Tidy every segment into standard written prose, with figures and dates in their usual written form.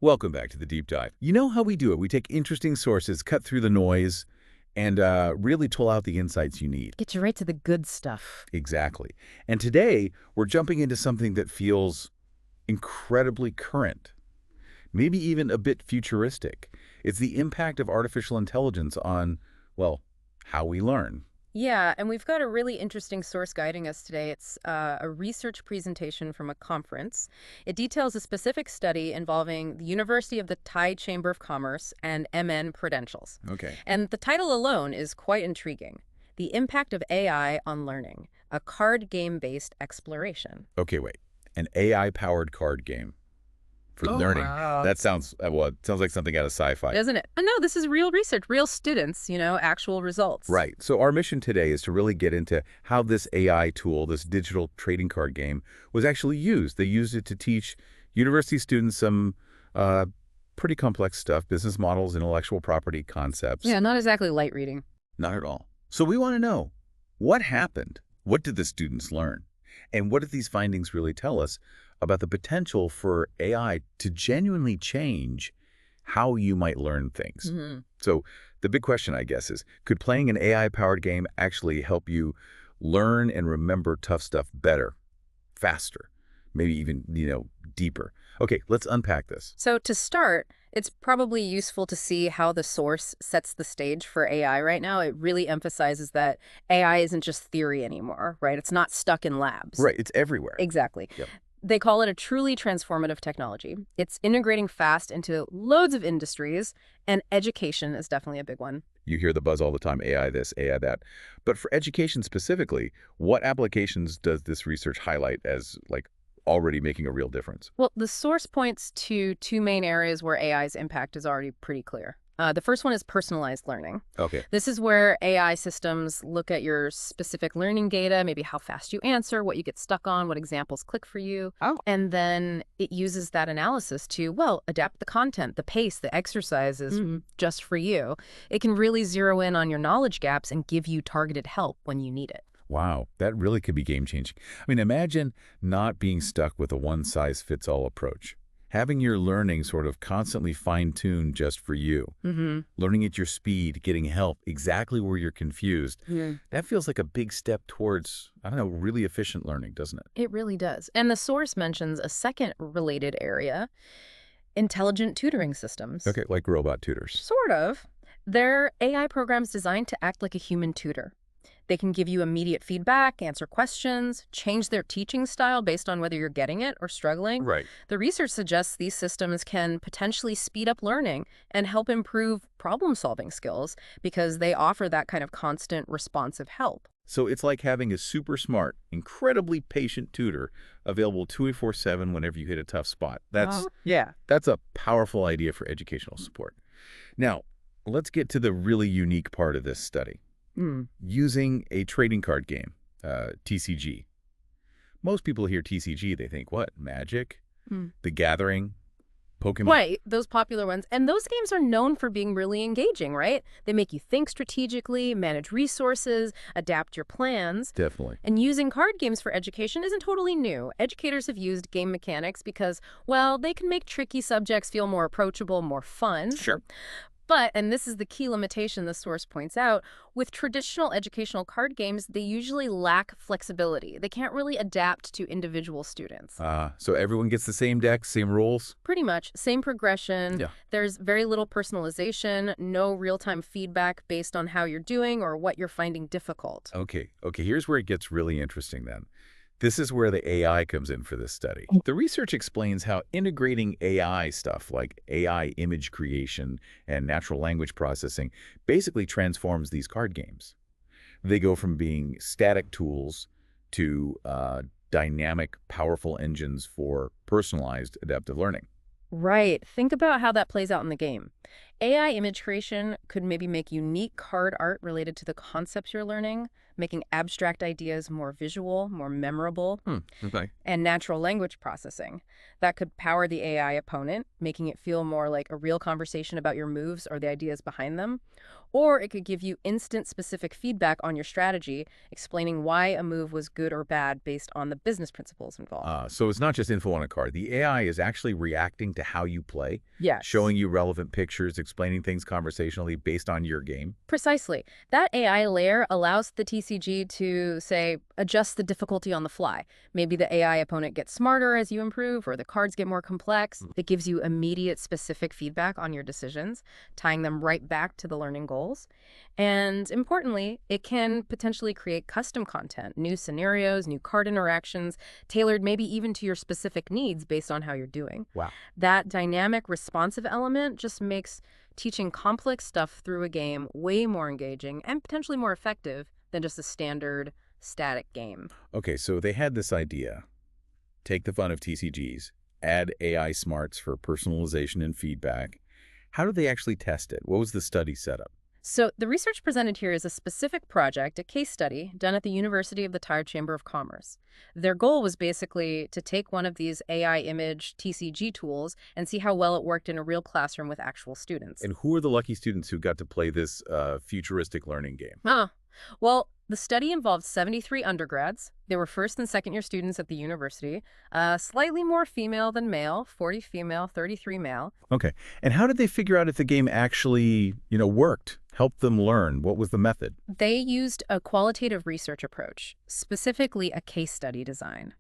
Welcome back to the deep dive. You know how we do it. We take interesting sources, cut through the noise, and really pull out the insights you need. Get you right to the good stuff. Exactly. And today, we're jumping into something that feels incredibly current, maybe even a bit futuristic. It's the impact of artificial intelligence on, well, how we learn. Yeah, and we've got a really interesting source guiding us today. It's a research presentation from a conference. It details a specific study involving the University of the Thai Chamber of Commerce and MN Prudentials. Okay. And the title alone is quite intriguing. The Impact of AI on Learning, a card game-based exploration. Okay, wait. An AI-powered card game for learning. Wow. That sounds, well, it sounds like something out of sci-fi. Doesn't it? Oh, no, this is real research, real students, actual results. Right. So our mission today is to really get into how this AI tool, this digital trading card game, was actually used. They used it to teach university students some pretty complex stuff, business models, intellectual property concepts. Yeah, not exactly light reading. Not at all. So we want to know, what happened? What did the students learn? And what did these findings really tell us about the potential for AI to genuinely change how you might learn things? So the big question, I guess, is could playing an AI-powered game actually help you learn and remember tough stuff better, faster, maybe even, deeper? Okay, let's unpack this. So to start, it's probably useful to see how the source sets the stage for AI right now. It really emphasizes that AI isn't just theory anymore, right? It's not stuck in labs. Right, it's everywhere. Exactly. Yep. They call it a truly transformative technology. It's integrating fast into loads of industries, and education is definitely a big one. You hear the buzz all the time, AI this, AI that. But for education specifically, what applications does this research highlight as, already making a real difference? Well, the source points to two main areas where AI's impact is already pretty clear. The first one is personalized learning. Okay. This is where AI systems look at your specific learning data, maybe how fast you answer, what you get stuck on, what examples click for you. Oh. And then it uses that analysis to, adapt the content, the pace, the exercises just for you. It can really zero in on your knowledge gaps and give you targeted help when you need it. Wow, that really could be game-changing. I mean, imagine not being stuck with a one-size-fits-all approach. Having your learning sort of constantly fine-tuned just for you. Learning at your speed, getting help exactly where you're confused. That feels like a big step towards, really efficient learning, doesn't it? It really does. And the source mentions a second related area, intelligent tutoring systems. Okay, like robot tutors. Sort of. They're AI programs designed to act like a human tutor. They can give you immediate feedback, answer questions, change their teaching style based on whether you're getting it or struggling. Right. The research suggests these systems can potentially speed up learning and help improve problem-solving skills because they offer that kind of constant, responsive help. So it's like having a super smart, incredibly patient tutor available 24/7 whenever you hit a tough spot. That's a powerful idea for educational support. Now, let's get to the really unique part of this study. Using a trading card game, TCG. Most people hear TCG, they think, what, Magic? The Gathering? Pokemon? Right, those popular ones. And those games are known for being really engaging, right? They make you think strategically, manage resources, adapt your plans. Definitely. And using card games for education isn't totally new. Educators have used game mechanics because, they can make tricky subjects feel more approachable, more fun. Sure. But, and this is the key limitation the source points out, with traditional educational card games, they usually lack flexibility. They can't really adapt to individual students. So everyone gets the same deck, same rules? Pretty much. Same progression. Yeah. There's very little personalization, no real-time feedback based on how you're doing or what you're finding difficult. Okay, here's where it gets really interesting then. This is where the AI comes in for this study. The research explains how integrating AI stuff like AI image creation and natural language processing basically transforms these card games. They go from being static tools to dynamic, powerful engines for personalized adaptive learning. Right. Think about how that plays out in the game. AI image creation could maybe make unique card art related to the concepts you're learning, making abstract ideas more visual, more memorable, Okay. and natural language processing. That could power the AI opponent, making it feel more like a real conversation about your moves or the ideas behind them. Or it could give you instant specific feedback on your strategy, explaining why a move was good or bad based on the business principles involved. So it's not just info on a card. The AI is actually reacting to how you play, Yes. showing you relevant pictures, explaining things conversationally based on your game. Precisely. That AI layer allows the TCG to, say, adjust the difficulty on the fly. Maybe the AI opponent gets smarter as you improve, or the cards get more complex. It gives you immediate specific feedback on your decisions, tying them right back to the learning goals. And importantly, it can potentially create custom content, new scenarios, new card interactions, tailored maybe even to your specific needs based on how you're doing. Wow. That dynamic, responsive element just makes teaching complex stuff through a game way more engaging and potentially more effective than just a standard static game. Okay, so they had this idea. Take the fun of TCGs, add AI smarts for personalization and feedback. How did they actually test it? What was the study setup? So the research presented here is a specific project, a case study, done at the University of the Tire Chamber of Commerce. Their goal was basically to take one of these AI image TCG tools and see how well it worked in a real classroom with actual students. And who are the lucky students who got to play this futuristic learning game? Well, the study involved 73 undergrads. They were first and second year students at the university, slightly more female than male, 40 female, 33 male. Okay. And how did they figure out if the game actually, worked? Helped them learn? What was the method? They used a qualitative research approach, specifically a case study design.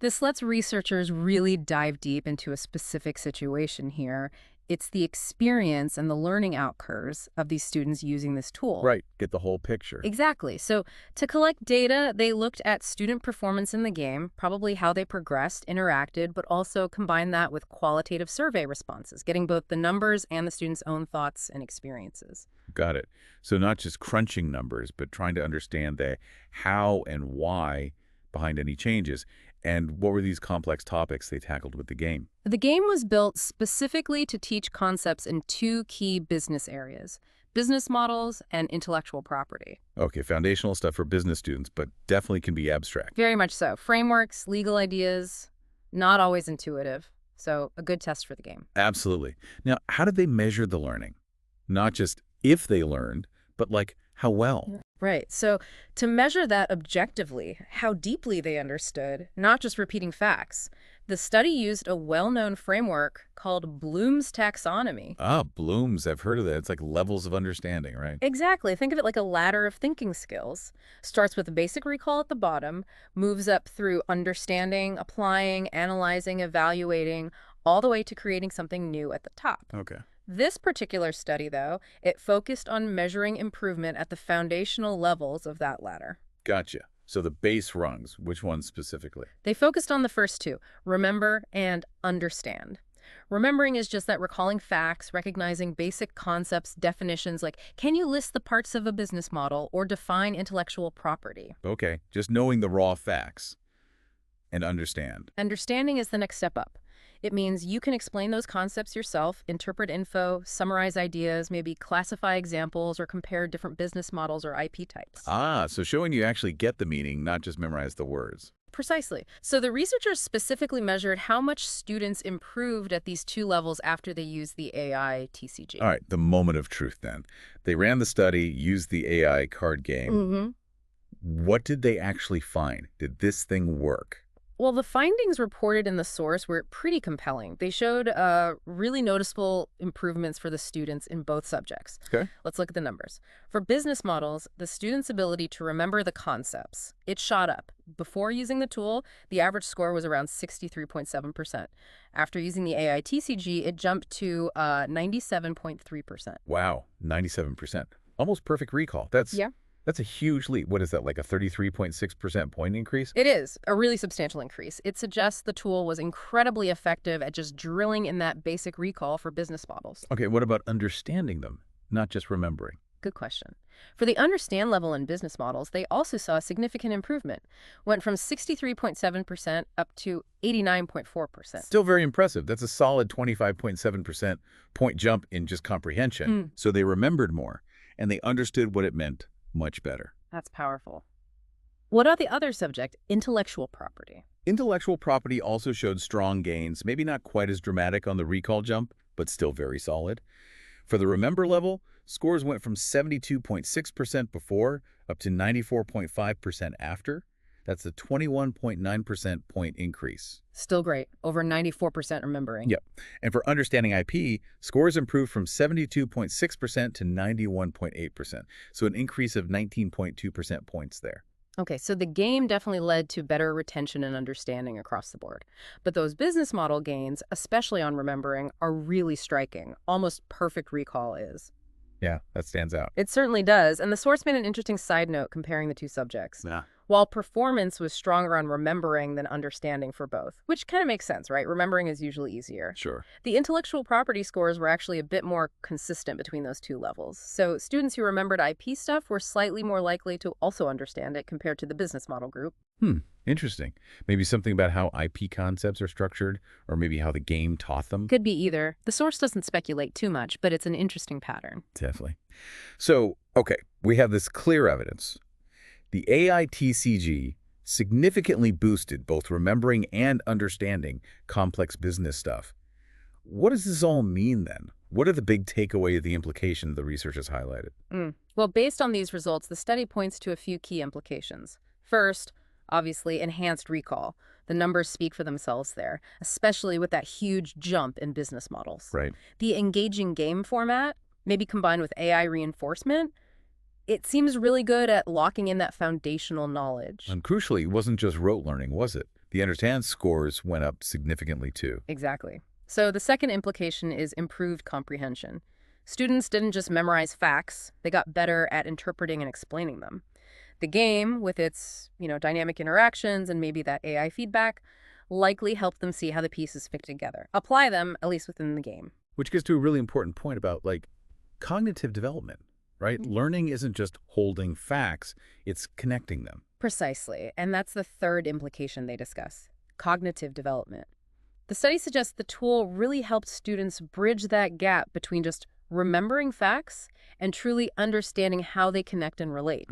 This lets researchers really dive deep into a specific situation here. It's the experience and the learning outcomes of these students using this tool. Right. Get the whole picture. Exactly. So to collect data, they looked at student performance in the game, probably how they progressed, interacted, but also combined that with qualitative survey responses, getting both the numbers and the students' own thoughts and experiences. Got it. So not just crunching numbers, but trying to understand the how and why behind any changes. And what were these complex topics they tackled with the game? The game was built specifically to teach concepts in two key business areas: business models and intellectual property. Okay, foundational stuff for business students, but definitely can be abstract. Very much so. Frameworks, legal ideas, not always intuitive. So a good test for the game. Absolutely. Now, how did they measure the learning? Not just if they learned, but how well? Right. So to measure that objectively, how deeply they understood, not just repeating facts, the study used a well-known framework called Bloom's taxonomy. Bloom's. I've heard of that. It's like levels of understanding, right? Exactly. Think of it like a ladder of thinking skills. Starts with a basic recall at the bottom, moves up through understanding, applying, analyzing, evaluating, all the way to creating something new at the top. Okay. This particular study, though, it focused on measuring improvement at the foundational levels of that ladder. Gotcha. So the base rungs, which ones specifically? They focused on the first two, remember and understand. Remembering is just that recalling facts, recognizing basic concepts, definitions like, can you list the parts of a business model or define intellectual property? Okay, just knowing the raw facts and understand. Understanding is the next step up. It means you can explain those concepts yourself, interpret info, summarize ideas, maybe classify examples or compare different business models or IP types. So showing you actually get the meaning, not just memorize the words. Precisely. So the researchers specifically measured how much students improved at these two levels after they used the AI TCG. All right, the moment of truth then. They ran the study, used the AI card game. What did they actually find? Did this thing work? Well, the findings reported in the source were pretty compelling. They showed really noticeable improvements for the students in both subjects. Okay. Let's look at the numbers. For business models, the students' ability to remember the concepts, it shot up. Before using the tool, the average score was around 63.7%. After using the AI TCG, it jumped to 97.3%. Wow, 97%. Almost perfect recall. That's a huge leap. What is that, like a 33.6% point increase? It is a really substantial increase. It suggests the tool was incredibly effective at just drilling in that basic recall for business models. Okay, what about understanding them, not just remembering? Good question. For the understand level in business models, they also saw a significant improvement. Went from 63.7% up to 89.4%. Still very impressive. That's a solid 25.7% point jump in just comprehension. So they remembered more, and they understood what it meant much better. That's powerful. What about the other subject, intellectual property? Intellectual property also showed strong gains, maybe not quite as dramatic on the recall jump, but still very solid. For the remember level, scores went from 72.6% before up to 94.5% after. That's a 21.9% point increase. Still great, over 94% remembering. Yep. And for understanding IP, scores improved from 72.6% to 91.8%, so an increase of 19.2% points there. Okay, so the game definitely led to better retention and understanding across the board. But those business model gains, especially on remembering, are really striking. Almost perfect recall is. Yeah, that stands out. It certainly does, and the source made an interesting side note comparing the two subjects. Yeah. While performance was stronger on remembering than understanding for both, which kind of makes sense, right? Remembering is usually easier. Sure. The intellectual property scores were actually a bit more consistent between those two levels. So students who remembered IP stuff were slightly more likely to also understand it compared to the business model group. Interesting. Maybe something about how IP concepts are structured, or maybe how the game taught them. Could be either. The source doesn't speculate too much, but it's an interesting pattern. Definitely. So, okay, we have this clear evidence. The AI TCG significantly boosted both remembering and understanding complex business stuff. What does this all mean then? What are the big takeaway of the implications the research has highlighted? Well, based on these results, the study points to a few key implications. First, obviously, enhanced recall. The numbers speak for themselves there, especially with that huge jump in business models. Right. The engaging game format, maybe combined with AI reinforcement, it seems really good at locking in that foundational knowledge. And crucially, it wasn't just rote learning, was it? The understand scores went up significantly too. Exactly. So the second implication is improved comprehension. Students didn't just memorize facts, they got better at interpreting and explaining them. The game, with its, dynamic interactions and maybe that AI feedback, likely helped them see how the pieces fit together. Apply them, at least within the game. Which gets to a really important point about, cognitive development, right? Learning isn't just holding facts, it's connecting them. Precisely. And that's the third implication they discuss, cognitive development. The study suggests the tool really helped students bridge that gap between just remembering facts and truly understanding how they connect and relate.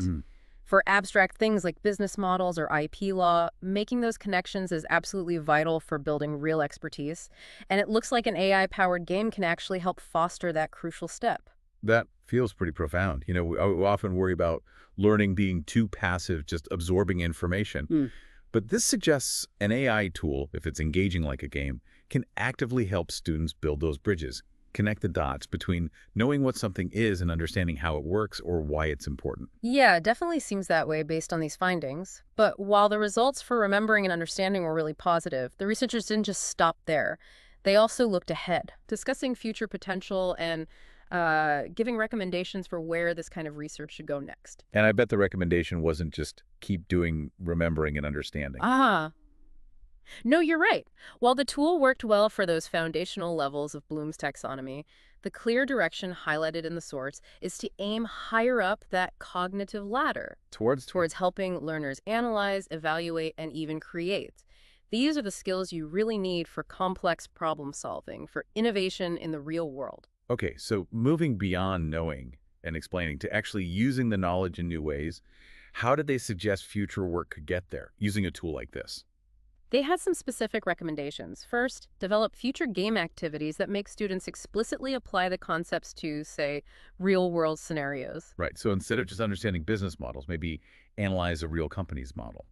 For abstract things like business models or IP law, making those connections is absolutely vital for building real expertise. And it looks like an AI-powered game can actually help foster that crucial step. That feels pretty profound. We often worry about learning being too passive, just absorbing information. But this suggests an AI tool, if it's engaging like a game, can actively help students build those bridges, connect the dots between knowing what something is and understanding how it works or why it's important. Yeah, it definitely seems that way based on these findings. But while the results for remembering and understanding were really positive, the researchers didn't just stop there. They also looked ahead, discussing future potential and giving recommendations for where this kind of research should go next. And I bet the recommendation wasn't just keep doing remembering and understanding. No, you're right. While the tool worked well for those foundational levels of Bloom's taxonomy, the clear direction highlighted in the source is to aim higher up that cognitive ladder Towards helping learners analyze, evaluate, and even create. These are the skills you really need for complex problem solving, for innovation in the real world. Okay, so moving beyond knowing and explaining to actually using the knowledge in new ways, how did they suggest future work could get there using a tool like this? They had some specific recommendations. First, develop future game activities that make students explicitly apply the concepts to, say, real-world scenarios. Right, so instead of just understanding business models, maybe analyze a real company's model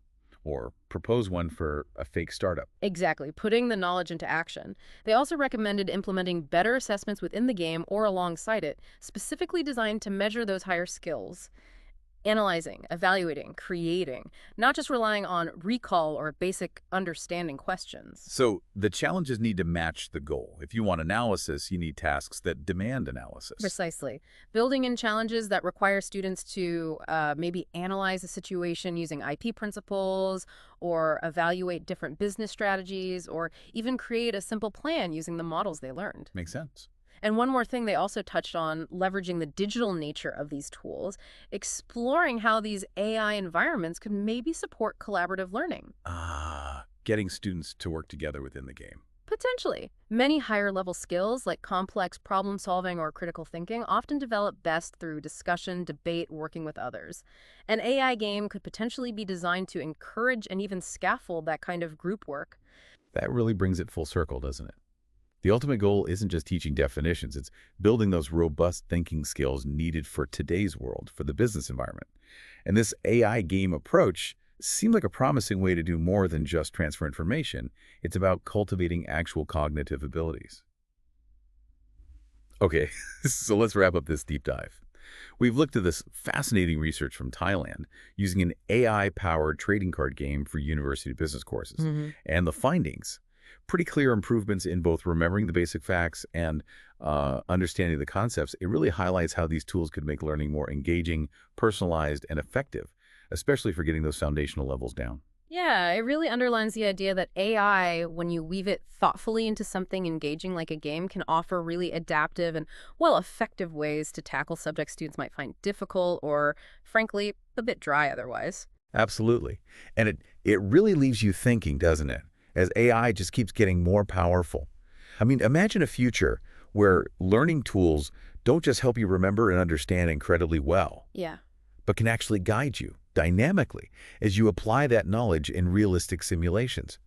or propose one for a fake startup. Exactly, putting the knowledge into action. They also recommended implementing better assessments within the game or alongside it, specifically designed to measure those higher skills. Analyzing, evaluating, creating, not just relying on recall or basic understanding questions. So the challenges need to match the goal. If you want analysis, you need tasks that demand analysis. Precisely. Building in challenges that require students to maybe analyze a situation using IP principles or evaluate different business strategies or even create a simple plan using the models they learned. Makes sense. And one more thing they also touched on, leveraging the digital nature of these tools, exploring how these AI environments could maybe support collaborative learning. Getting students to work together within the game. Potentially. Many higher-level skills, like complex problem-solving or critical thinking, often develop best through discussion, debate, working with others. An AI game could potentially be designed to encourage and even scaffold that kind of group work. That really brings it full circle, doesn't it? The ultimate goal isn't just teaching definitions, it's building those robust thinking skills needed for today's world, for the business environment. And this AI game approach seems like a promising way to do more than just transfer information. It's about cultivating actual cognitive abilities. Okay, so let's wrap up this deep dive. We've looked at this fascinating research from Thailand using an AI-powered trading card game for university business courses. And the findings, pretty clear improvements in both remembering the basic facts and understanding the concepts. It really highlights how these tools could make learning more engaging, personalized, and effective, especially for getting those foundational levels down. Yeah, it really underlines the idea that AI, when you weave it thoughtfully into something engaging like a game, can offer really adaptive and, well, effective ways to tackle subjects students might find difficult or, frankly, a bit dry otherwise. Absolutely. And it really leaves you thinking, doesn't it? As AI just keeps getting more powerful. I mean, imagine a future where learning tools don't just help you remember and understand incredibly well, Yeah. but can actually guide you dynamically as you apply that knowledge in realistic simulations,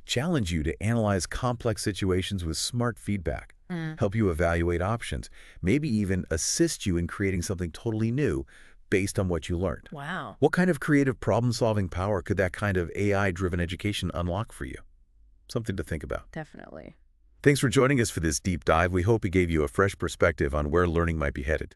challenge you to analyze complex situations with smart feedback, help you evaluate options, maybe even assist you in creating something totally new based on what you learned. Wow. What kind of creative problem-solving power could that kind of AI-driven education unlock for you? Something to think about. Definitely. Thanks for joining us for this deep dive. We hope it gave you a fresh perspective on where learning might be headed.